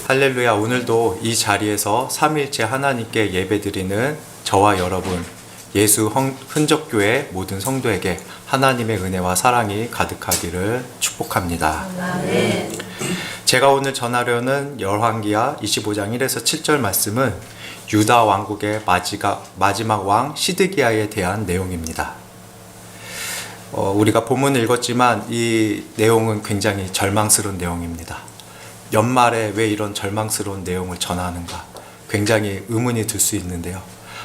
할렐루야. 오늘도 이 자리에서 삼위일체 하나님께 예배드리는 저와 여러분, 예수 흔적교회 모든 성도에게 하나님의 은혜와 사랑이 가득하기를 축복합니다. 아멘. 제가 오늘 전하려는 열왕기하 25장 1에서 7절 말씀은 유다 왕국의 마지막 왕 시드기야에 대한 내용입니다. 우리가 본문을 읽었지만 이 내용은 굉장히 절망스러운 내용입니다. 연말에 왜 이런 절망스러운 내용을 전하는가 굉장히 의문이 들 수 있는데요.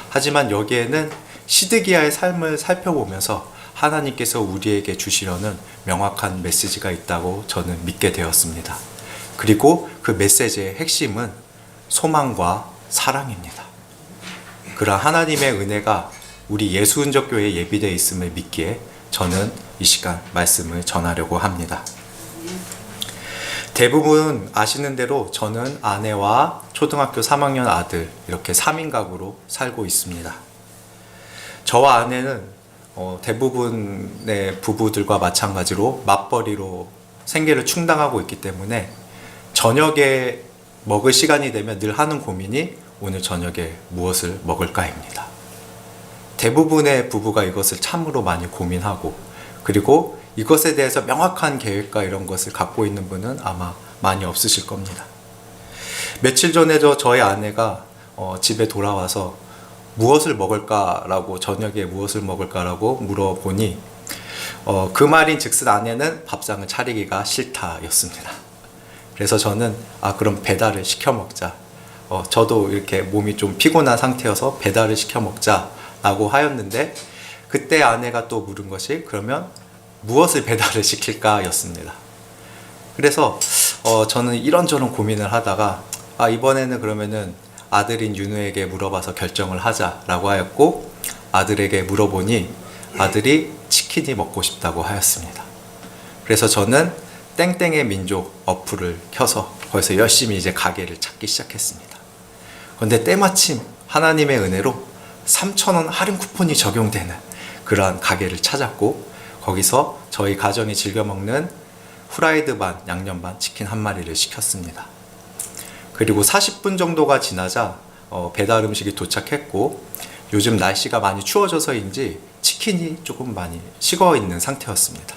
하지만 여기에는 시드기야의 삶을 살펴보면서 하나님께서 우리에게 주시려는 명확한 메시지가 있다고 저는 믿게 되었습니다. 그리고 그 메시지의 핵심은 소망과 사랑입니다. 그러한 하나님의 은혜가 우리 예수흔적교회에 예비되어 있음을 믿기에 저는 이 시간 말씀을 전하려고 합니다. 대부분 아시는 대로 저는 아내와 초등학교 3학년 아들 이렇게 3인 가구로 살고 있습니다. 저와 아내는 대부분의 부부들과 마찬가지로 맞벌이로 생계를 충당하고 있기 때문에 저녁에 먹을 시간이 되면 늘 하는 고민이 오늘 저녁에 무엇을 먹을까입니다. 대부분의 부부가 이것을 참으로 많이 고민하고, 그리고 이것에 대해서 명확한 계획과 이런 것을 갖고 있는 분은 아마 많이 없으실 겁니다. 며칠 전에도 저희 아내가 집에 돌아와서 무엇을 먹을까라고, 저녁에 무엇을 먹을까라고 물어보니 그 말인 즉슨 아내는 밥상을 차리기가 싫다였습니다. 그래서 저는 그럼 배달을 시켜 먹자. 저도 이렇게 몸이 좀 피곤한 상태여서 배달을 시켜 먹자라고 하였는데, 그때 아내가 또 물은 것이 그러면 무엇을 배달을 시킬까 였습니다. 그래서 저는 이런저런 고민을 하다가 이번에는 그러면은 아들인 윤우에게 물어봐서 결정을 하자라고 하였고, 아들에게 물어보니 아들이 치킨이 먹고 싶다고 하였습니다. 그래서 저는 땡땡의 민족 어플을 켜서 거기서 열심히 이제 가게를 찾기 시작했습니다. 그런데 때마침 하나님의 은혜로 3,000원 할인 쿠폰이 적용되는 그러한 가게를 찾았고, 거기서 저희 가정이 즐겨 먹는 후라이드 반, 양념 반 치킨 한 마리를 시켰습니다. 그리고 40분 정도가 지나자 배달 음식이 도착했고, 요즘 날씨가 많이 추워져서인지 치킨이 조금 많이 식어 있는 상태였습니다.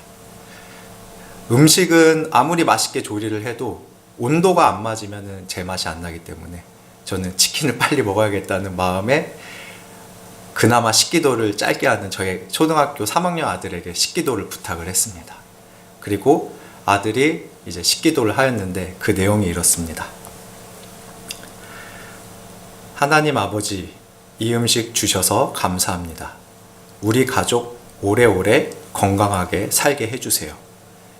음식은 아무리 맛있게 조리를 해도 온도가 안 맞으면 제 맛이 안 나기 때문에 저는 치킨을 빨리 먹어야겠다는 마음에 그나마 식기도를 짧게 하는 저희 초등학교 3학년 아들에게 식기도를 부탁을 했습니다. 그리고 아들이 이제 식기도를 하였는데 그 내용이 이렇습니다. 하나님 아버지, 이 음식 주셔서 감사합니다. 우리 가족 오래오래 건강하게 살게 해주세요.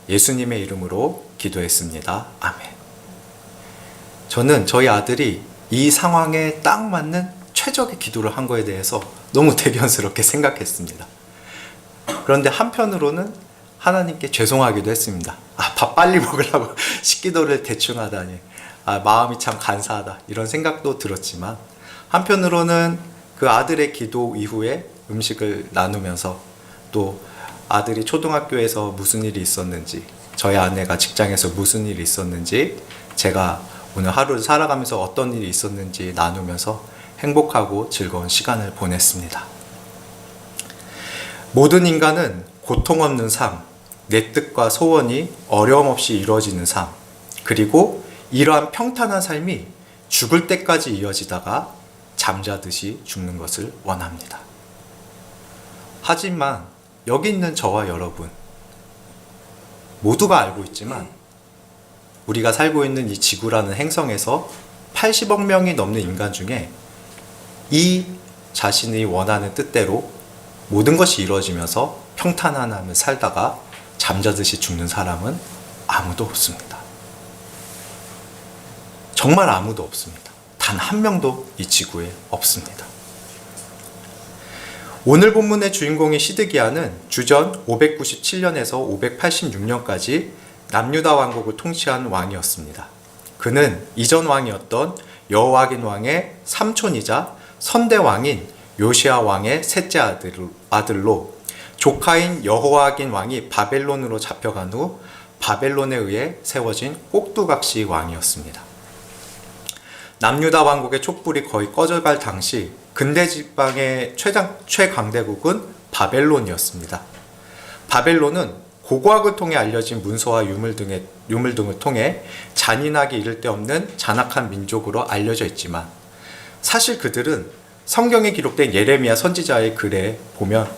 예수님의 이름으로 기도했습니다. 아멘. 저는 저희 아들이 이 상황에 딱 맞는 최적의 기도를 한 거에 대해서 너무 대견스럽게 생각했습니다. 그런데 한편으로는 하나님께 죄송하기도 했습니다. 밥 빨리 먹으려고 식기도를 대충 하다니 마음이 참 간사하다 이런 생각도 들었지만, 한편으로는 그 아들의 기도 이후에 음식을 나누면서 또 아들이 초등학교에서 무슨 일이 있었는지, 저희 아내가 직장에서 무슨 일이 있었는지, 제가 오늘 하루를 살아가면서 어떤 일이 있었는지 나누면서 행복하고 즐거운 시간을 보냈습니다. 모든 인간은 고통 없는 삶, 내 뜻과 소원이 어려움 없이 이루어지는 삶, 그리고 이러한 평탄한 삶이 죽을 때까지 이어지다가 잠자듯이 죽는 것을 원합니다. 하지만 여기 있는 저와 여러분 모두가 알고 있지만, 우리가 살고 있는 이 지구라는 행성에서 80억 명이 넘는 인간 중에 이 자신이 원하는 뜻대로 모든 것이 이루어지면서 평탄한 삶을 살다가 잠자듯이 죽는 사람은 아무도 없습니다. 정말 아무도 없습니다. 단 한 명도 이 지구에 없습니다. 오늘 본문의 주인공인 시드기야는 주전 597년에서 586년까지 남유다 왕국을 통치한 왕이었습니다. 그는 이전 왕이었던 여호와긴 왕의 삼촌이자 선대 왕인 요시야 왕의 셋째 아들로, 조카인 여호와긴 왕이 바벨론으로 잡혀간 후 바벨론에 의해 세워진 꼭두각시 왕이었습니다. 남유다 왕국의 촛불이 거의 꺼져갈 당시 근대 지방의 최강대국은 바벨론이었습니다. 바벨론은 고고학을 통해 알려진 문서와 유물 등을 통해 잔인하게 이를 데 없는 잔악한 민족으로 알려져 있지만, 사실 그들은 성경에 기록된 예레미야 선지자의 글에 보면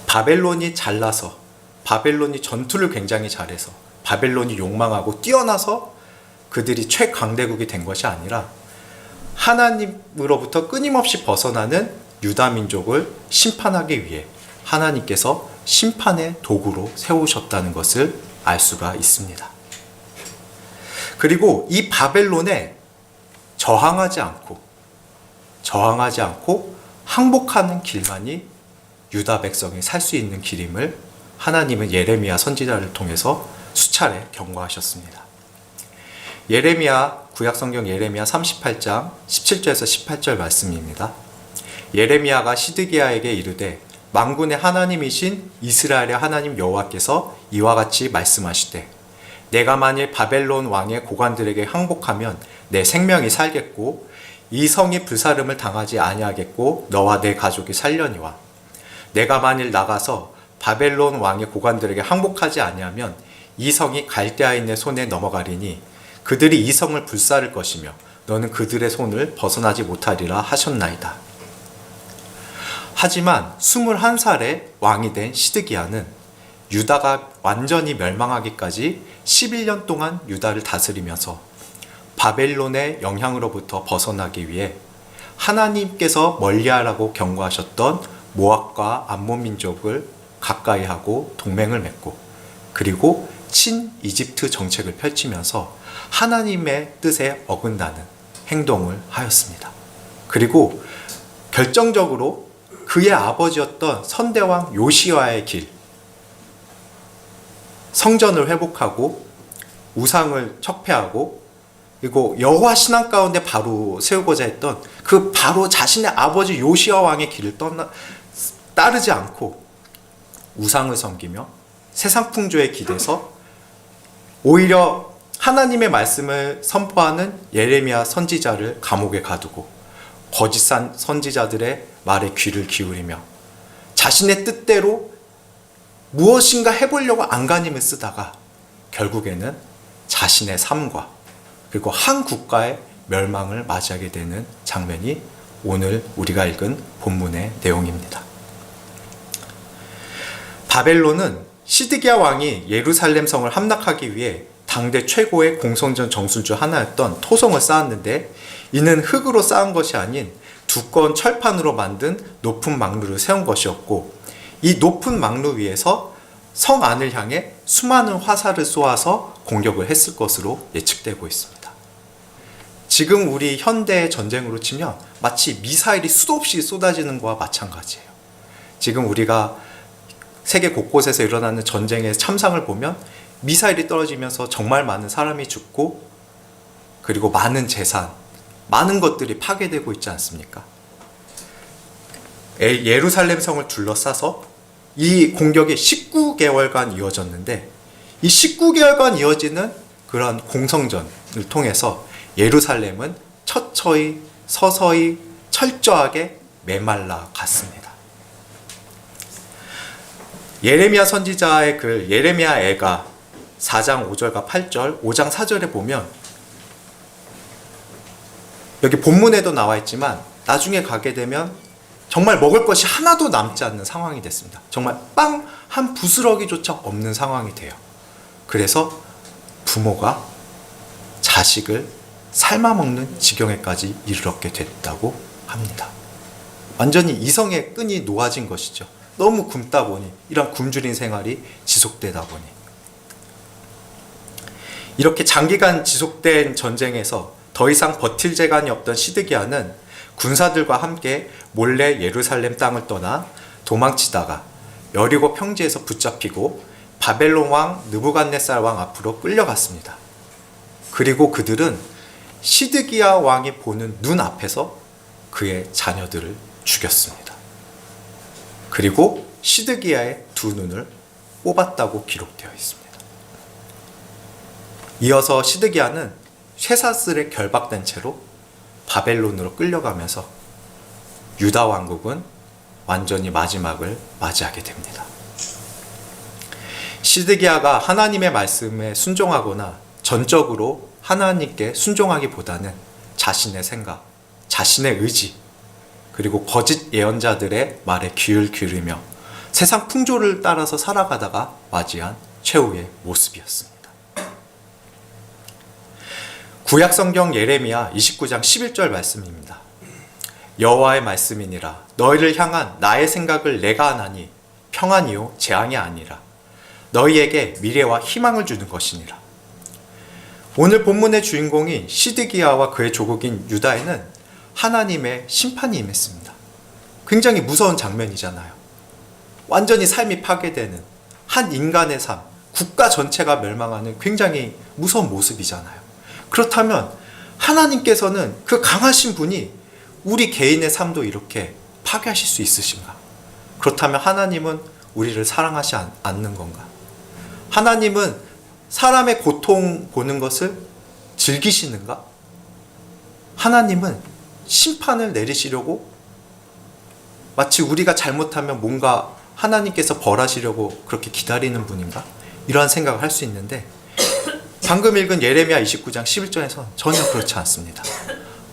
바벨론이 잘나서, 바벨론이 전투를 굉장히 잘해서, 바벨론이 욕망하고 뛰어나서 그들이 최강대국이 된 것이 아니라 하나님으로부터 끊임없이 벗어나는 유다 민족을 심판하기 위해 하나님께서 심판의 도구로 세우셨다는 것을 알 수가 있습니다. 그리고 이 바벨론에 저항하지 않고 항복하는 길만이 유다 백성이 살 수 있는 길임을 하나님은 예레미야 선지자를 통해서 수차례 경고하셨습니다. 구약성경 예레미야 38장 17절에서 18절 말씀입니다. 예레미야가 시드기야에게 이르되 만군의 하나님이신 이스라엘의 하나님 여호와께서 이와 같이 말씀하시되, 내가 만일 바벨론 왕의 고관들에게 항복하면 내 생명이 살겠고 이 성이 불사름을 당하지 아니하겠고 너와 내 가족이 살려니와, 내가 만일 나가서 바벨론 왕의 고관들에게 항복하지 아니하면 이 성이 갈대아인의 손에 넘어가리니 그들이 이 성을 불사를 것이며 너는 그들의 손을 벗어나지 못하리라 하셨나이다. 하지만 21살에 왕이 된 시드기야는 유다가 완전히 멸망하기까지 11년 동안 유다를 다스리면서 바벨론의 영향으로부터 벗어나기 위해 하나님께서 멀리하라고 경고하셨던 모압과 암몬 민족을 가까이 하고 동맹을 맺고, 그리고 친 이집트 정책을 펼치면서 하나님의 뜻에 어긋나는 행동을 하였습니다. 그리고 결정적으로 그의 아버지였던 선대왕 요시야의 길, 성전을 회복하고 우상을 척폐하고 그리고 여호와 신앙 가운데 바로 세우고자 했던 그 바로 자신의 아버지 요시야 왕의 길을 따르지 않고 우상을 섬기며 세상 풍조에 기대서 오히려 하나님의 말씀을 선포하는 예레미야 선지자를 감옥에 가두고 거짓 선지자들의 말에 귀를 기울이며 자신의 뜻대로 무엇인가 해보려고 안간힘을 쓰다가 결국에는 자신의 삶과 그리고 한 국가의 멸망을 맞이하게 되는 장면이 오늘 우리가 읽은 본문의 내용입니다. 바벨론은 시드기야 왕이 예루살렘 성을 함락하기 위해 당대 최고의 공성전 정수 중 하나였던 토성을 쌓았는데, 이는 흙으로 쌓은 것이 아닌 두꺼운 철판으로 만든 높은 망루를 세운 것이었고, 이 높은 망루 위에서 성 안을 향해 수많은 화살을 쏘아서 공격을 했을 것으로 예측되고 있습니다. 지금 우리 현대의 전쟁으로 치면 마치 미사일이 수도 없이 쏟아지는 것과 마찬가지예요. 지금 우리가 세계 곳곳에서 일어나는 전쟁의 참상을 보면 미사일이 떨어지면서 정말 많은 사람이 죽고 그리고 많은 재산, 많은 것들이 파괴되고 있지 않습니까? 예루살렘 성을 둘러싸서 이 공격이 19개월간 이어졌는데, 이 19개월간 이어지는 그런 공성전을 통해서 예루살렘은 처처히 서서히 철저하게 메말라 갔습니다. 예레미야 선지자의 글 예레미야 애가 4장 5절과 8절, 5장 4절에 보면 여기 본문에도 나와 있지만 나중에 가게 되면 정말 먹을 것이 하나도 남지 않는 상황이 됐습니다. 정말 빵 한 부스러기조차 없는 상황이 돼요. 그래서 부모가 자식을 삶아먹는 지경에까지 이르렀게 됐다고 합니다. 완전히 이성의 끈이 놓아진 것이죠. 너무 굶다 보니, 이런 굶주린 생활이 지속되다 보니. 이렇게 장기간 지속된 전쟁에서 더 이상 버틸 재간이 없던 시드기야는 군사들과 함께 몰래 예루살렘 땅을 떠나 도망치다가 여리고 평지에서 붙잡히고 바벨론 왕 느부갓네살 왕 앞으로 끌려갔습니다. 그리고 그들은 시드기야 왕이 보는 눈 앞에서 그의 자녀들을 죽였습니다. 그리고 시드기야의 두 눈을 뽑았다고 기록되어 있습니다. 이어서 시드기야는 쇠사슬에 결박된 채로 바벨론으로 끌려가면서 유다 왕국은 완전히 마지막을 맞이하게 됩니다. 시드기야가 하나님의 말씀에 순종하거나 전적으로 하나님께 순종하기보다는 자신의 생각, 자신의 의지, 그리고 거짓 예언자들의 말에 귀를 기울이며 세상 풍조를 따라서 살아가다가 맞이한 최후의 모습이었습니다. 구약성경 예레미야 29장 11절 말씀입니다. 여호와의 말씀이니라 너희를 향한 나의 생각을 내가 아나니 평안이요 재앙이 아니라 너희에게 미래와 희망을 주는 것이니라. 오늘 본문의 주인공인 시드기야와 그의 조국인 유다에는 하나님의 심판이 임했습니다. 굉장히 무서운 장면이잖아요. 완전히 삶이 파괴되는 한 인간의 삶, 국가 전체가 멸망하는 굉장히 무서운 모습이잖아요. 그렇다면 하나님께서는 그 강하신 분이 우리 개인의 삶도 이렇게 파괴하실 수 있으신가? 그렇다면 하나님은 우리를 사랑하지 않는 건가? 하나님은 사람의 고통 보는 것을 즐기시는가? 하나님은 심판을 내리시려고 마치 우리가 잘못하면 뭔가 하나님께서 벌하시려고 그렇게 기다리는 분인가? 이러한 생각을 할 수 있는데 방금 읽은 예레미야 29장 11절에서 전혀 그렇지 않습니다.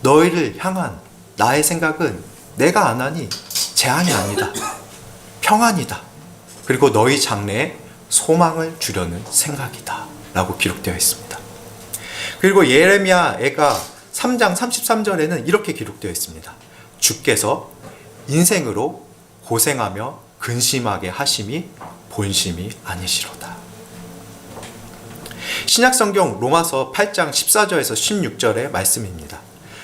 너희를 향한 나의 생각은 내가 아나니 재앙이 아니다. 평안이다. 그리고 너희 장래에 소망을 주려는 생각이다. 라고 기록되어 있습니다. 그리고 예레미야 애가 3장 33절에는 이렇게 기록되어 있습니다. 주께서 인생으로 고생하며 근심하게 하심이 본심이 아니시로다. 신약성경 로마서 8장 14절에서 16절의 말씀입니다.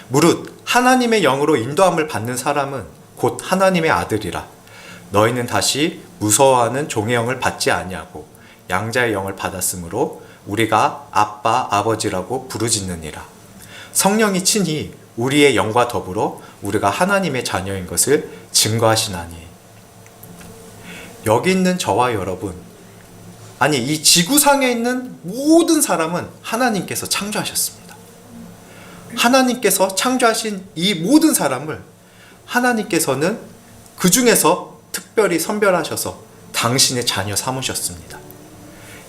무릇 하나님의 영으로 인도함을 받는 사람은 곧 하나님의 아들이라. 너희는 다시 무서워하는 종의 영을 받지 아니하고 양자의 영을 받았으므로 우리가 아빠 아버지라고 부르짖느니라. 성령이 친히 우리의 영과 더불어 우리가 하나님의 자녀인 것을 증거하시나니. 여기 있는 저와 여러분, 아니 이 지구상에 있는 모든 사람은 하나님께서 창조하셨습니다. 하나님께서 창조하신 이 모든 사람을 하나님께서는 그 중에서 특별히 선별하셔서 당신의 자녀 삼으셨습니다.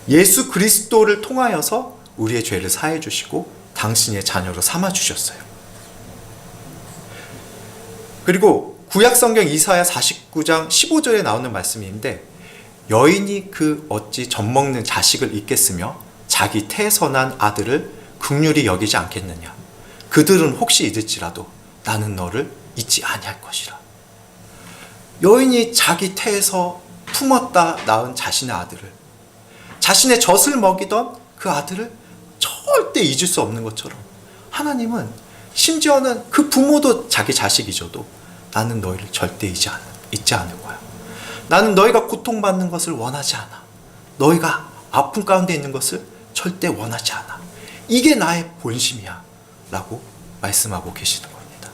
예수 그리스도를 통하여서 우리의 죄를 사해 주시고 당신의 자녀로 삼아 주셨어요. 그리고 구약성경 이사야 49장 15절에 나오는 말씀인데 여인이 그 어찌 젖먹는 자식을 잊겠으며 자기 태에서 난 아들을 긍휼히 여기지 않겠느냐. 그들은 혹시 잊을지라도 나는 너를 잊지 아니할 것이라. 여인이 자기 태에서 품었다 낳은 자신의 아들을, 자신의 젖을 먹이던 그 아들을 절대 잊을 수 없는 것처럼 하나님은 심지어는 그 부모도 자기 자식이죠도 나는 너희를 절대 잊지 않을 거야. 나는 너희가 고통받는 것을 원하지 않아. 너희가 아픔 가운데 있는 것을 절대 원하지 않아. 이게 나의 본심이야 라고 말씀하고 계시는 겁니다.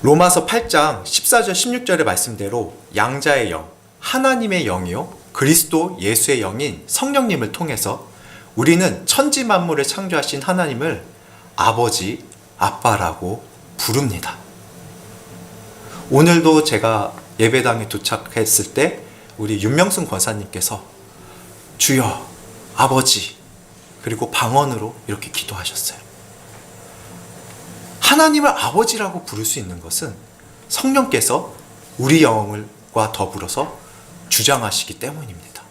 로마서 8장 14절 16절의 말씀대로 양자의 영, 하나님의 영이요 그리스도 예수의 영인 성령님을 통해서 우리는 천지 만물을 창조하신 하나님을 아버지, 아빠라고 부릅니다. 오늘도 제가 예배당에 도착했을 때 우리 윤명순 권사님께서 주여, 아버지, 그리고 방언으로 이렇게 기도하셨어요. 하나님을 아버지라고 부를 수 있는 것은 성령께서 우리 영과 더불어서 주장하시기 때문입니다.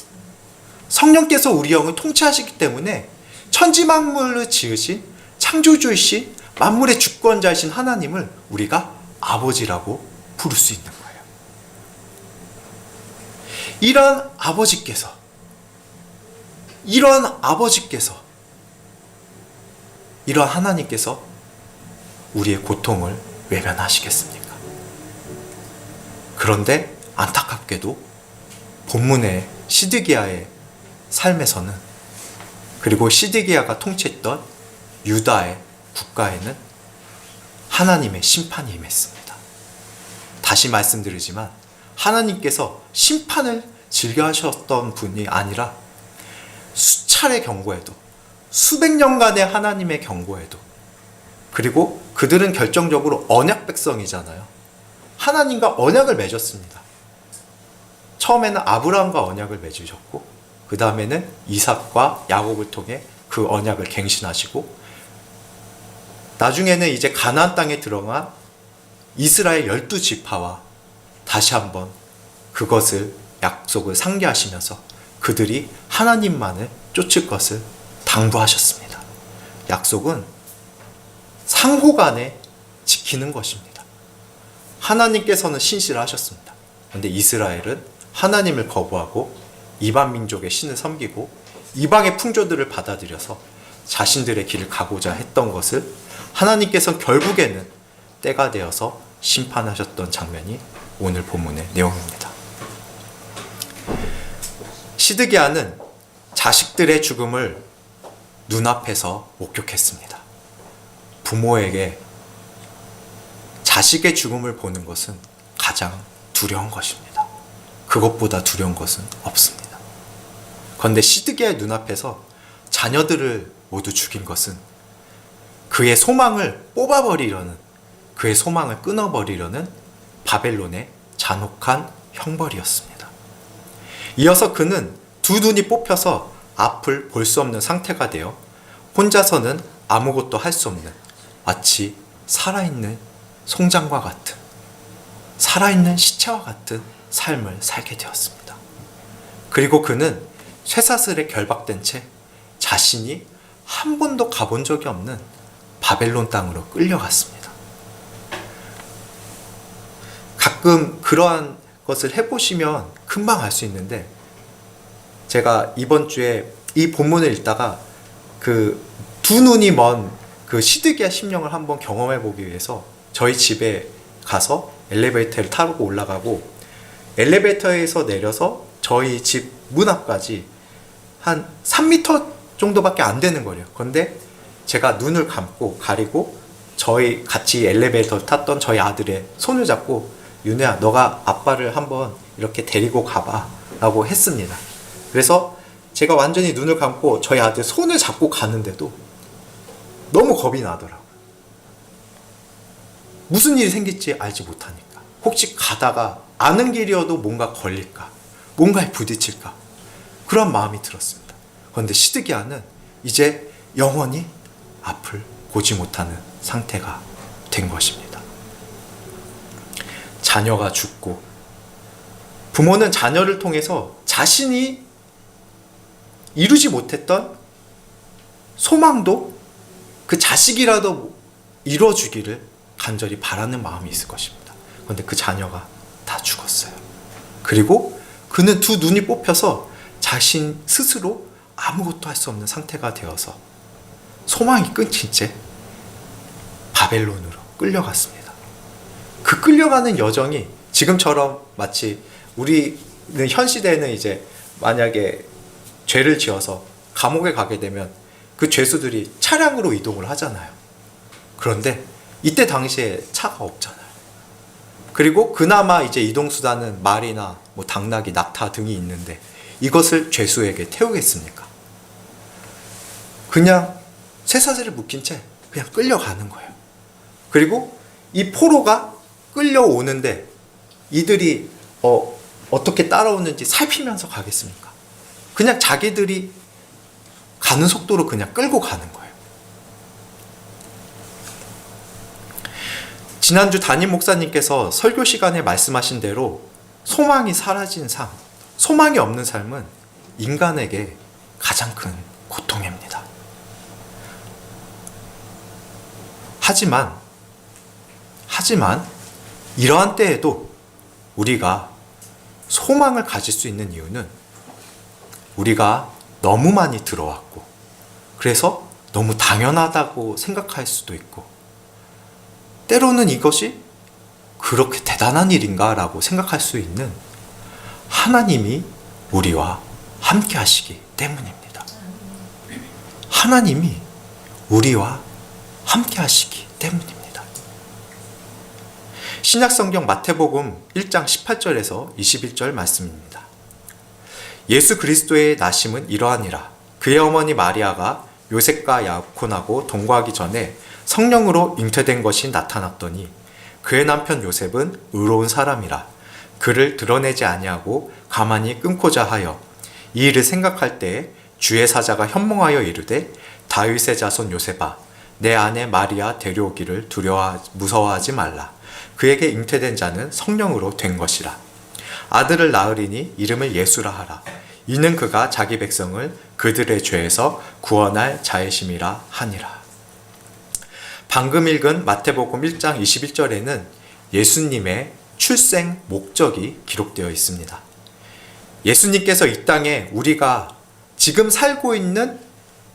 성령께서 우리 영을 통치하시기 때문에 천지만물을 지으신 창조주이신 만물의 주권자이신 하나님을 우리가 아버지라고 부를 수 있는 거예요. 이러한 아버지께서 이러한 하나님께서 우리의 고통을 외면하시겠습니까? 그런데 안타깝게도 본문의 시드기야의 삶에서는, 그리고 시드기야가 통치했던 유다의 국가에는 하나님의 심판이 임했습니다. 다시 말씀드리지만 하나님께서 심판을 즐겨하셨던 분이 아니라 수차례 경고해도 수백 년간의 하나님의 경고에도, 그리고 그들은 결정적으로 언약 백성이잖아요. 하나님과 언약을 맺었습니다. 처음에는 아브라함과 언약을 맺으셨고, 그 다음에는 이삭과 야곱을 통해 그 언약을 갱신하시고, 나중에는 이제 가나안 땅에 들어간 이스라엘 12지파와 다시 한번 그것을 약속을 상기하시면서 그들이 하나님만을 쫓을 것을 당부하셨습니다. 약속은 상호간에 지키는 것입니다. 하나님께서는 신실을 하셨습니다. 그런데 이스라엘은 하나님을 거부하고 이방 민족의 신을 섬기고 이방의 풍조들을 받아들여서 자신들의 길을 가고자 했던 것을 하나님께서는 결국에는 때가 되어서 심판하셨던 장면이 오늘 본문의 내용입니다. 시드기야는 자식들의 죽음을 눈앞에서 목격했습니다. 부모에게 자식의 죽음을 보는 것은 가장 두려운 것입니다. 그것보다 두려운 것은 없습니다. 그런데 시드기야의 눈앞에서 자녀들을 모두 죽인 것은 그의 소망을 뽑아버리려는, 그의 소망을 끊어버리려는 바벨론의 잔혹한 형벌이었습니다. 이어서 그는 두 눈이 뽑혀서 앞을 볼 수 없는 상태가 되어 혼자서는 아무것도 할 수 없는, 마치 살아있는 송장과 같은, 살아있는 시체와 같은 삶을 살게 되었습니다. 그리고 그는 쇠사슬에 결박된 채 자신이 한 번도 가본 적이 없는 바벨론 땅으로 끌려갔습니다. 가끔 그러한 것을 해보시면 금방 알 수 있는데, 제가 이번 주에 이 본문을 읽다가 그 두 눈이 먼 그 시드기야 심령을 한번 경험해 보기 위해서 저희 집에 가서 엘리베이터를 타고 올라가고, 엘리베이터에서 내려서 저희 집 문 앞까지 한 3m 정도밖에 안 되는 거예요. 그런데 제가 눈을 감고 가리고 저희 같이 엘리베이터 탔던 저희 아들의 손을 잡고, 윤혜야, 너가 아빠를 한번 이렇게 데리고 가봐 라고 했습니다. 그래서 제가 완전히 눈을 감고 저희 아들 손을 잡고 가는데도 너무 겁이 나더라고요. 무슨 일이 생길지 알지 못하니까. 혹시 가다가 아는 길이어도 뭔가 걸릴까, 뭔가에 부딪힐까, 그런 마음이 들었습니다. 그런데 시드기야는 이제 영원히 앞을 보지 못하는 상태가 된 것입니다. 자녀가 죽고, 부모는 자녀를 통해서 자신이 이루지 못했던 소망도 그 자식이라도 이루어주기를 간절히 바라는 마음이 있을 것입니다. 그런데 그 자녀가 다 죽었어요. 그리고 그는 두 눈이 뽑혀서 자신 스스로 아무것도 할 수 없는 상태가 되어서 소망이 끊긴 채 바벨론으로 끌려갔습니다. 그 끌려가는 여정이 지금처럼 마치 우리는 현 시대에는 이제 만약에 죄를 지어서 감옥에 가게 되면 그 죄수들이 차량으로 이동을 하잖아요. 그런데 이때 당시에 차가 없잖아요. 그리고 그나마 이제 이동수단은 말이나 뭐 당나귀, 낙타 등이 있는데 이것을 죄수에게 태우겠습니까? 그냥 쇠사슬을 묶인 채 그냥 끌려가는 거예요. 그리고 이 포로가 끌려오는데 이들이 어떻게 따라오는지 살피면서 가겠습니까? 그냥 자기들이 가는 속도로 그냥 끌고 가는 거예요. 지난주 담임 목사님께서 설교 시간에 말씀하신 대로 소망이 사라진 삶, 소망이 없는 삶은 인간에게 가장 큰 고통입니다. 하지만 이러한 때에도 우리가 소망을 가질 수 있는 이유는 우리가 너무 많이 들어왔고, 그래서 너무 당연하다고 생각할 수도 있고, 때로는 이것이 그렇게 대단한 일인가 라고 생각할 수 있는 하나님이 우리와 함께 하시기 때문입니다. 하나님이 우리와 함께 하시기 때문입니다. 신약성경 마태복음 1장 18절에서 21절 말씀입니다. 예수 그리스도의 나심은 이러하니라. 그의 어머니 마리아가 요셉과 약혼하고 동거하기 전에 성령으로 잉태된 것이 나타났더니 그의 남편 요셉은 의로운 사람이라 그를 드러내지 아니하고 가만히 끊고자 하여 이 일을 생각할 때에 주의 사자가 현몽하여 이르되 다윗의 자손 요셉아 내 아내 마리아 데려오기를 무서워하지 말라. 그에게 잉태된 자는 성령으로 된 것이라. 아들을 낳으리니 이름을 예수라 하라. 이는 그가 자기 백성을 그들의 죄에서 구원할 자의심이라 하니라. 방금 읽은 마태복음 1장 21절에는 예수님의 출생 목적이 기록되어 있습니다. 예수님께서 이 땅에 우리가 지금 살고 있는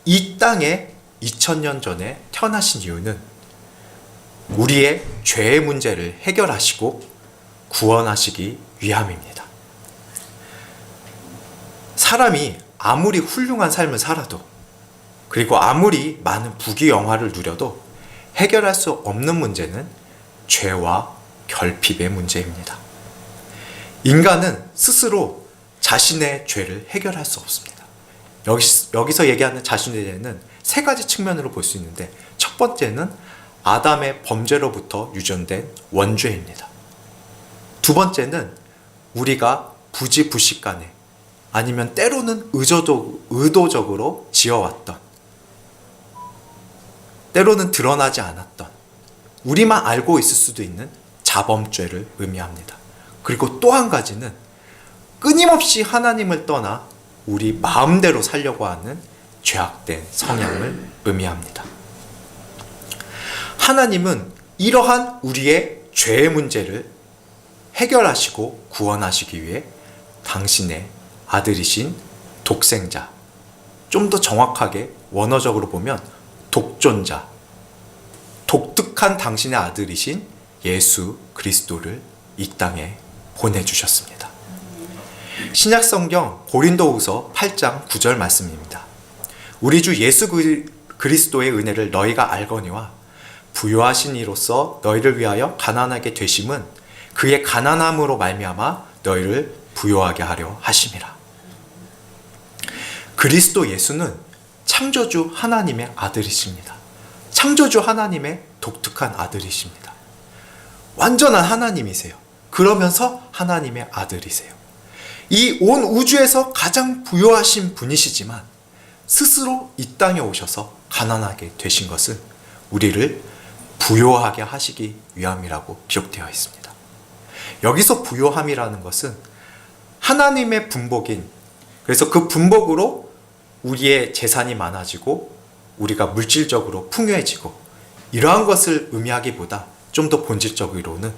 이 땅에 2000년 전에 태어나신 이유는 우리의 죄의 문제를 해결하시고 구원하시기 위함입니다. 사람이 아무리 훌륭한 삶을 살아도 그리고 아무리 많은 부귀영화를 누려도 해결할 수 없는 문제는 죄와 결핍의 문제입니다. 인간은 스스로 자신의 죄를 해결할 수 없습니다. 여기서 얘기하는 자신의 죄는 세 가지 측면으로 볼 수 있는데 첫 번째는 아담의 범죄로부터 유전된 원죄입니다. 두 번째는 우리가 부지부식간에 아니면 때로는 의도적으로 지어왔던 때로는 드러나지 않았던 우리만 알고 있을 수도 있는 자범죄를 의미합니다. 그리고 또 한 가지는 끊임없이 하나님을 떠나 우리 마음대로 살려고 하는 죄악된 성향을 의미합니다. 하나님은 이러한 우리의 죄의 문제를 해결하시고 구원하시기 위해 당신의 아들이신 독생자, 좀 더 정확하게 원어적으로 보면 독존자, 독특한 당신의 아들이신 예수 그리스도를 이 땅에 보내주셨습니다. 신약성경 고린도후서 8장 9절 말씀입니다. 우리 주 예수 그리스도의 은혜를 너희가 알거니와 부요하신 이로써 너희를 위하여 가난하게 되심은 그의 가난함으로 말미암아 너희를 부요하게 하려 하심이라. 그리스도 예수는 창조주 하나님의 아들이십니다. 창조주 하나님의 독특한 아들이십니다. 완전한 하나님이세요. 그러면서 하나님의 아들이세요. 이 온 우주에서 가장 부요하신 분이시지만 스스로 이 땅에 오셔서 가난하게 되신 것은 우리를 부요하게 하시기 위함이라고 기록되어 있습니다. 여기서 부요함이라는 것은 하나님의 분복인, 그래서 그 분복으로 우리의 재산이 많아지고 우리가 물질적으로 풍요해지고 이러한 것을 의미하기보다 좀 더 본질적으로는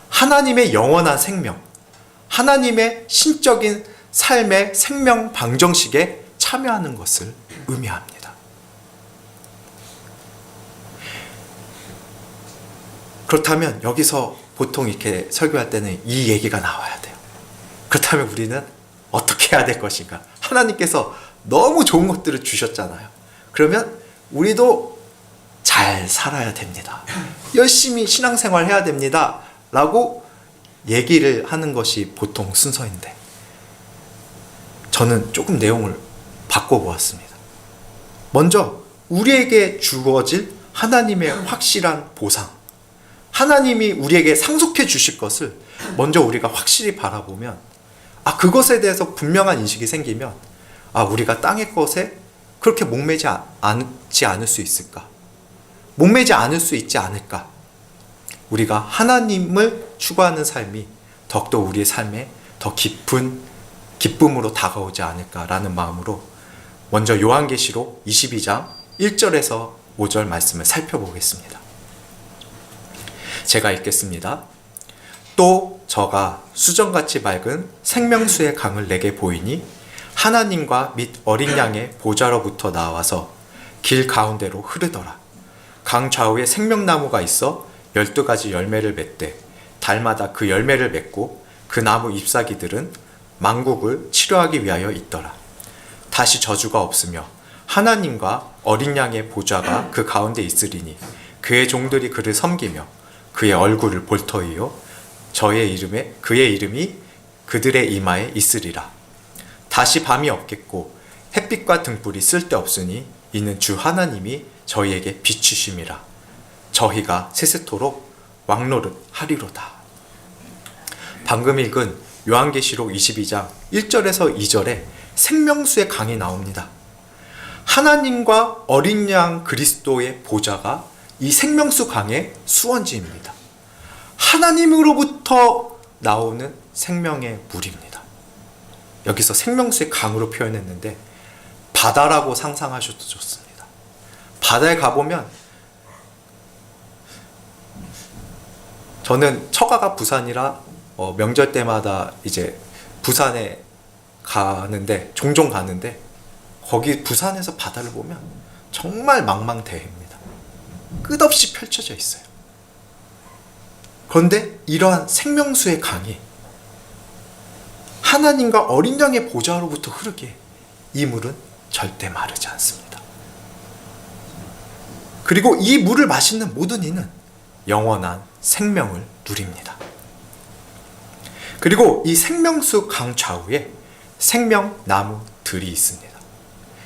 하나님의 영원한 생명, 하나님의 신적인 삶의 생명 방정식에 참여하는 것을 의미합니다. 그렇다면 여기서 보통 이렇게 설교할 때는 이 얘기가 나와야 돼요. 그렇다면 우리는 어떻게 해야 될 것인가? 하나님께서 너무 좋은 것들을 주셨잖아요. 그러면 우리도 잘 살아야 됩니다. 열심히 신앙생활 해야 됩니다. 라고 얘기를 하는 것이 보통 순서인데 저는 조금 내용을 바꿔보았습니다. 먼저 우리에게 주어질 하나님의 확실한 보상, 하나님이 우리에게 상속해 주실 것을 먼저 우리가 확실히 바라보면 그것에 대해서 분명한 인식이 생기면 우리가 땅의 것에 그렇게 목매지 않지 않을 수 있을까? 목매지 않을 수 있지 않을까? 우리가 하나님을 추구하는 삶이 더욱더 우리의 삶에 더 깊은 기쁨으로 다가오지 않을까라는 마음으로 먼저 요한계시록 22장 1절에서 5절 말씀을 살펴보겠습니다. 제가 읽겠습니다. 또 저가 수정같이 맑은 생명수의 강을 내게 보이니 하나님과 및 어린 양의 보좌로부터 나와서 길 가운데로 흐르더라. 강 좌우에 생명나무가 있어 12가지 열매를 맺되 달마다 그 열매를 맺고 그 나무 잎사귀들은 만국을 치료하기 위하여 있더라. 다시 저주가 없으며 하나님과 어린 양의 보좌가 그 가운데 있으리니 그의 종들이 그를 섬기며 그의 얼굴을 볼 터이요 그의 이름이 그들의 이마에 있으리라. 다시 밤이 없겠고 햇빛과 등불이 쓸데없으니 이는 주 하나님이 저희에게 비추심이라. 저희가 세세토록 왕노릇 하리로다. 방금 읽은 요한계시록 22장 1절에서 2절에 생명수의 강이 나옵니다. 하나님과 어린 양 그리스도의 보좌가 이 생명수 강의 수원지입니다. 하나님으로부터 나오는 생명의 물입니다. 여기서 생명수의 강으로 표현했는데 바다라고 상상하셔도 좋습니다. 바다에 가보면, 저는 처가가 부산이라 명절 때마다 이제 부산에 가는데, 종종 가는데, 거기 부산에서 바다를 보면 정말 망망대해입니다. 끝없이 펼쳐져 있어요. 그런데 이러한 생명수의 강이 하나님과 어린 양의 보좌로부터 흐르기에 이 물은 절대 마르지 않습니다. 그리고 이 물을 마시는 모든 이는 영원한 생명을 누립니다. 그리고 이 생명수 강 좌우에 생명나무들이 있습니다.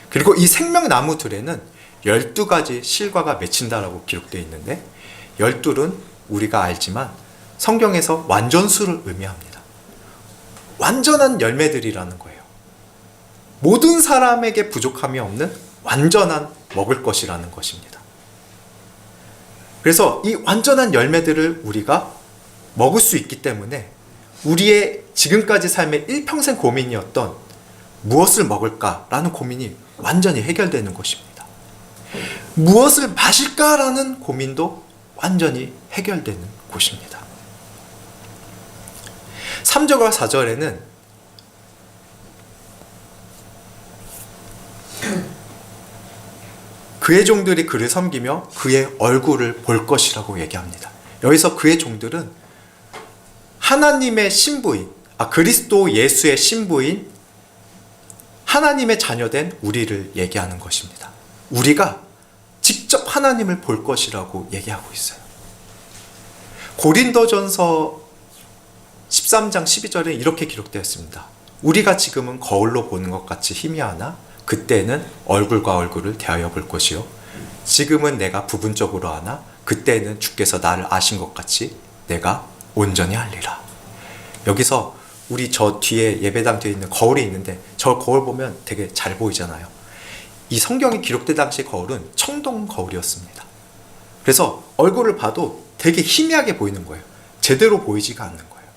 그리고 이 생명나무들에는 12가지 실과가 맺힌다라고 기록되어 있는데, 12는 우리가 알지만 성경에서 완전수를 의미합니다. 완전한 열매들이라는 거예요. 모든 사람에게 부족함이 없는 완전한 먹을 것이라는 것입니다. 그래서 이 완전한 열매들을 우리가 먹을 수 있기 때문에 우리의 지금까지 삶의 일평생 고민이었던 무엇을 먹을까라는 고민이 완전히 해결되는 것입니다. 무엇을 마실까라는 고민도 완전히 해결되는 곳입니다. 3절과 4절에는 그의 종들이 그를 섬기며 그의 얼굴을 볼 것이라고 얘기합니다. 여기서 그의 종들은 하나님의 신부인, 그리스도 예수의 신부인 하나님의 자녀된 우리를 얘기하는 것입니다. 우리가 직접 하나님을 볼 것이라고 얘기하고 있어요. 고린도전서 13장 12절에 이렇게 기록되었습니다. 우리가 지금은 거울로 보는 것 같이 희미하나 그때는 얼굴과 얼굴을 대하여 볼 것이요, 지금은 내가 부분적으로 아나 그때는 주께서 나를 아신 것 같이 내가 온전히 알리라. 여기서 우리 저 뒤에, 예배당 뒤에 있는 거울이 있는데, 저 거울 보면 되게 잘 보이잖아요. 이 성경이 기록된 당시 거울은 청동 거울이었습니다. 그래서 얼굴을 봐도 되게 희미하게 보이는 거예요. 제대로 보이지가 않는 거예요.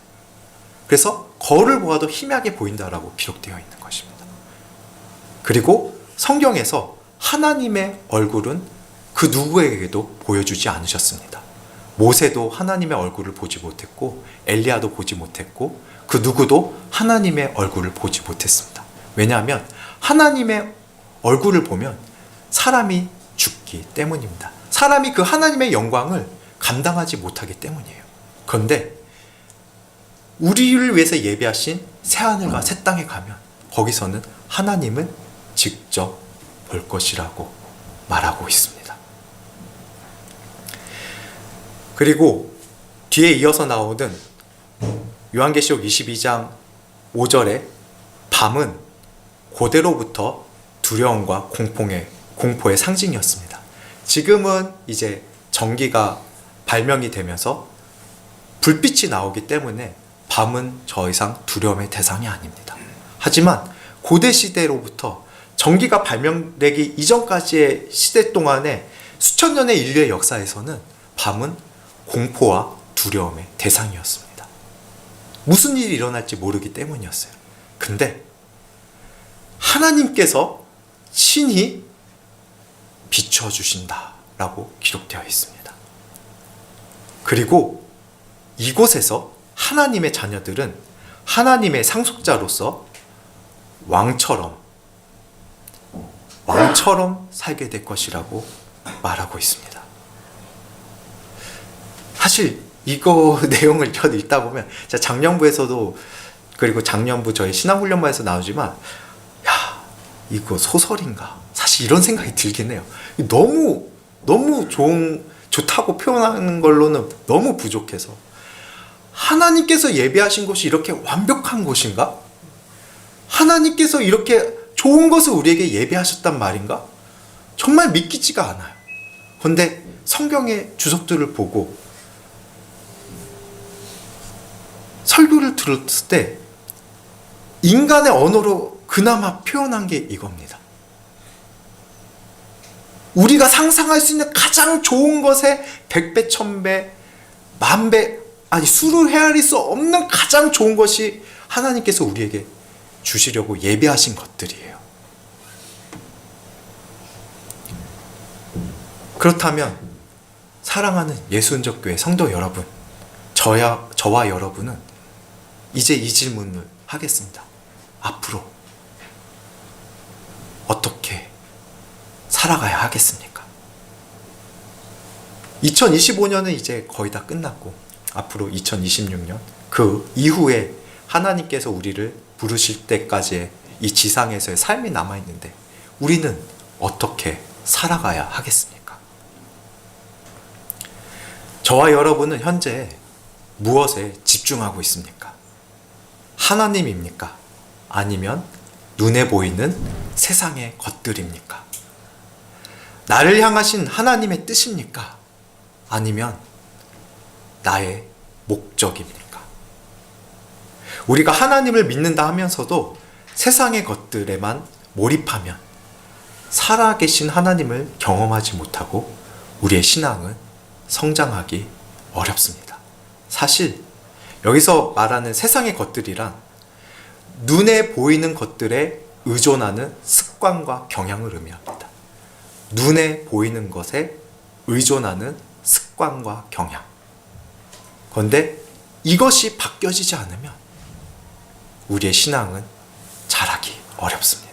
그래서 거울을 보아도 희미하게 보인다라고 기록되어 있는 것입니다. 그리고 성경에서 하나님의 얼굴은 그 누구에게도 보여주지 않으셨습니다. 모세도 하나님의 얼굴을 보지 못했고, 엘리야도 보지 못했고, 그 누구도 하나님의 얼굴을 보지 못했습니다. 왜냐하면 하나님의 얼굴을 보면 사람이 죽기 때문입니다. 사람이 그 하나님의 영광을 감당하지 못하기 때문이에요. 그런데 우리를 위해서 예비하신 새하늘과 새 땅에 가면 거기서는 하나님을 직접 볼 것이라고 말하고 있습니다. 그리고 뒤에 이어서 나오는 요한계시록 22장 5절에 밤은 고대로부터 두려움과 공포의 상징이었습니다. 지금은 이제 전기가 발명이 되면서 불빛이 나오기 때문에 밤은 더 이상 두려움의 대상이 아닙니다. 하지만 고대 시대로부터 전기가 발명되기 이전까지의 시대 동안에 수천 년의 인류의 역사에서는 밤은 공포와 두려움의 대상이었습니다. 무슨 일이 일어날지 모르기 때문이었어요. 근데 하나님께서 친히 비춰주신다라고 기록되어 있습니다. 그리고 이곳에서 하나님의 자녀들은 하나님의 상속자로서 왕처럼 살게 될 것이라고 말하고 있습니다. 사실 이거 내용을 저도 읽다 보면, 작년부에서도, 그리고 작년부 저희 신앙훈련반에서 나오지만, 야, 이거 소설인가? 사실 이런 생각이 들긴 해요. 너무 좋다고 표현하는 걸로는 너무 부족해서, 하나님께서 예비하신 곳이 이렇게 완벽한 곳인가? 하나님께서 이렇게 좋은 것을 우리에게 예비하셨단 말인가? 정말 믿기지가 않아요. 그런데 성경의 주석들을 보고 설교를 들었을 때 인간의 언어로 그나마 표현한 게 이겁니다. 우리가 상상할 수 있는 가장 좋은 것에 100배, 1000배, 만배, 아니 수를 헤아릴 수 없는 가장 좋은 것이 하나님께서 우리에게 주시려고 예비하신 것들이에요. 그렇다면 사랑하는 예수은적교회 성도 여러분, 저와 여러분은 이제 이 질문을 하겠습니다. 앞으로 어떻게 살아가야 하겠습니까? 2025년은 이제 거의 다 끝났고 앞으로 2026년 그 이후에 하나님께서 우리를 부르실 때까지의 이 지상에서의 삶이 남아있는데 우리는 어떻게 살아가야 하겠습니까? 저와 여러분은 현재 무엇에 집중하고 있습니까? 하나님입니까? 아니면 눈에 보이는 세상의 것들입니까? 나를 향하신 하나님의 뜻입니까? 아니면 나의 목적입니까? 우리가 하나님을 믿는다 하면서도 세상의 것들에만 몰입하면 살아계신 하나님을 경험하지 못하고 우리의 신앙은 성장하기 어렵습니다. 사실 여기서 말하는 세상의 것들이란 눈에 보이는 것들에 의존하는 습관과 경향을 의미합니다. 눈에 보이는 것에 의존하는 습관과 경향. 그런데 이것이 바뀌어지지 않으면 우리의 신앙은 자라기 어렵습니다.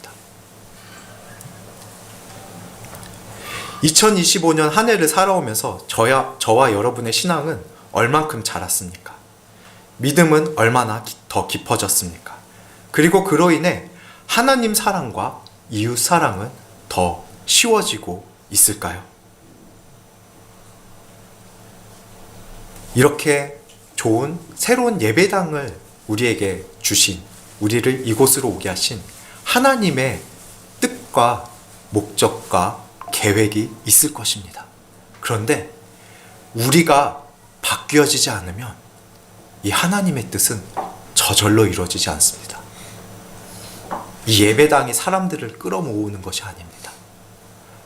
2025년 한 해를 살아오면서 저와 여러분의 신앙은 얼만큼 자랐습니까? 믿음은 얼마나 더 깊어졌습니까? 그리고 그로 인해 하나님 사랑과 이웃 사랑은 더 쉬워지고 있을까요? 이렇게 좋은 새로운 예배당을 우리에게 주신, 우리를 이곳으로 오게 하신 하나님의 뜻과 목적과 계획이 있을 것입니다. 그런데 우리가 바뀌어지지 않으면 이 하나님의 뜻은 저절로 이루어지지 않습니다. 이 예배당이 사람들을 끌어모으는 것이 아닙니다.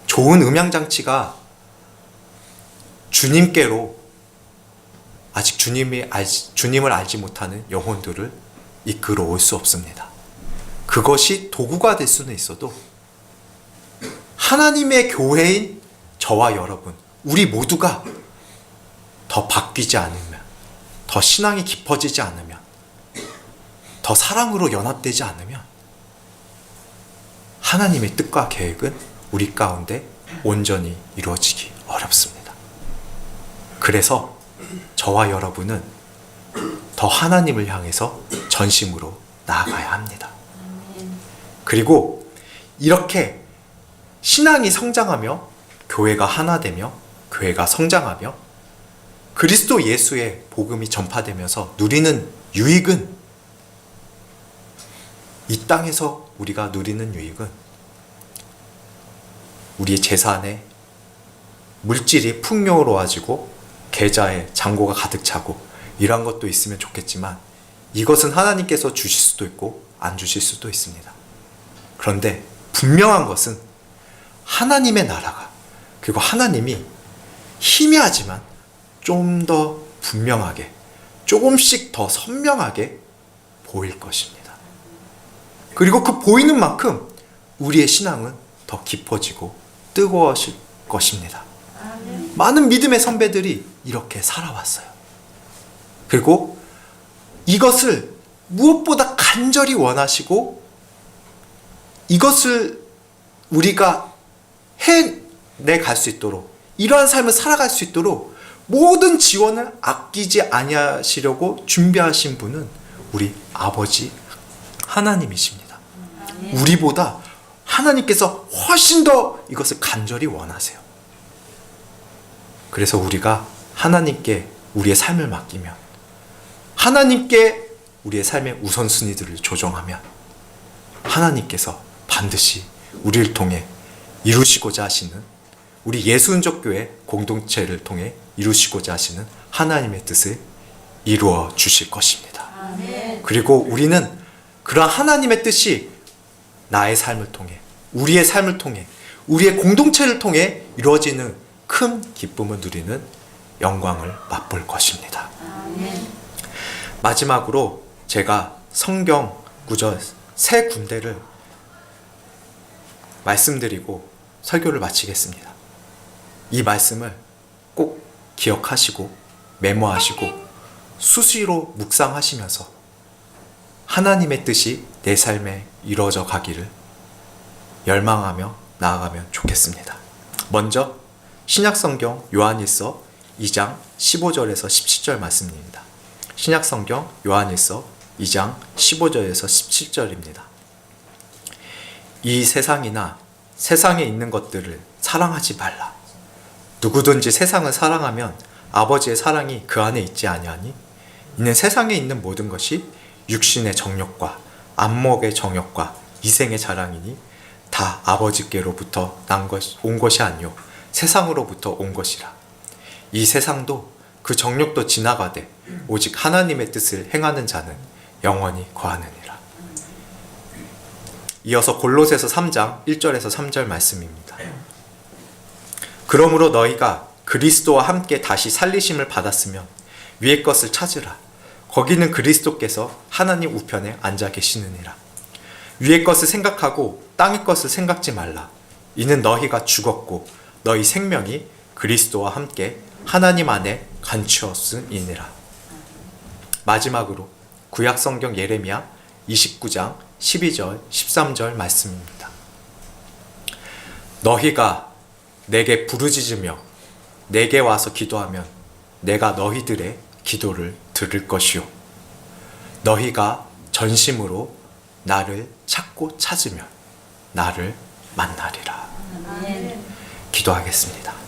좋은 음향장치가 주님께로 아직 주님을 알지 못하는 영혼들을 이끌어 올 수 없습니다. 그것이 도구가 될 수는 있어도 하나님의 교회인 저와 여러분, 우리 모두가 더 바뀌지 않으면, 더 신앙이 깊어지지 않으면, 더 사랑으로 연합되지 않으면 하나님의 뜻과 계획은 우리 가운데 온전히 이루어지기 어렵습니다. 그래서 저와 여러분은 더 하나님을 향해서 전심으로 나아가야 합니다. 그리고 이렇게 신앙이 성장하며 교회가 하나 되며 교회가 성장하며 그리스도 예수의 복음이 전파되면서 누리는 유익은, 이 땅에서 우리가 누리는 유익은 우리의 재산에 물질이 풍요로워지고 계좌에 잔고가 가득 차고 이러한 것도 있으면 좋겠지만 이것은 하나님께서 주실 수도 있고 안 주실 수도 있습니다. 그런데 분명한 것은 하나님의 나라가, 그리고 하나님이 희미하지만 좀 더 분명하게, 조금씩 더 선명하게 보일 것입니다. 그리고 그 보이는 만큼 우리의 신앙은 더 깊어지고 뜨거워질 것입니다. 많은 믿음의 선배들이 이렇게 살아왔어요. 그리고 이것을 무엇보다 간절히 원하시고 이것을 우리가 해내갈 수 있도록, 이러한 삶을 살아갈 수 있도록 모든 지원을 아끼지 아니하시려고 준비하신 분은 우리 아버지 하나님이십니다. 우리보다 하나님께서 훨씬 더 이것을 간절히 원하세요. 그래서 우리가 하나님께 우리의 삶을 맡기면, 하나님께 우리의 삶의 우선순위들을 조정하면 하나님께서 반드시 우리를 통해 이루시고자 하시는, 우리 예수은족교회 공동체를 통해 이루시고자 하시는 하나님의 뜻을 이루어 주실 것입니다. 아멘. 그리고 우리는 그러한 하나님의 뜻이 나의 삶을 통해, 우리의 삶을 통해, 우리의 공동체를 통해 이루어지는 큰 기쁨을 누리는 영광을 맛볼 것입니다. 아멘. 마지막으로 제가 성경 구절 3군데를 말씀드리고 설교를 마치겠습니다. 이 말씀을 꼭 기억하시고 메모하시고 수시로 묵상하시면서 하나님의 뜻이 내 삶에 이루어져 가기를 열망하며 나아가면 좋겠습니다. 먼저 신약성경 요한일서 2장 15절에서 17절 말씀입니다. 신약성경 요한일서 2장 15절에서 17절입니다. 이 세상이나 세상에 있는 것들을 사랑하지 말라. 누구든지 세상을 사랑하면 아버지의 사랑이 그 안에 있지 아니하니, 이는 세상에 있는 모든 것이 육신의 정욕과 안목의 정욕과 이생의 자랑이니 다 아버지께로부터 온 것이 아니요 세상으로부터 온 것이라. 이 세상도 그 정욕도 지나가되 오직 하나님의 뜻을 행하는 자는 영원히 거하느니라. 이어서 골로새서 3장 1절에서 3절 말씀입니다. 그러므로 너희가 그리스도와 함께 다시 살리심을 받았으면 위의 것을 찾으라. 거기는 그리스도께서 하나님 우편에 앉아 계시느니라. 위의 것을 생각하고 땅의 것을 생각지 말라. 이는 너희가 죽었고 너희 생명이 그리스도와 함께 하나님 안에 감추었음이니라. 마지막으로 구약성경 예레미야 29장 12절 13절 말씀입니다. 너희가 내게 부르짖으며 내게 와서 기도하면 내가 너희들의 기도를 들을 것이요 너희가 전심으로 나를 찾고 찾으면 나를 만나리라. 아멘. 기도하겠습니다.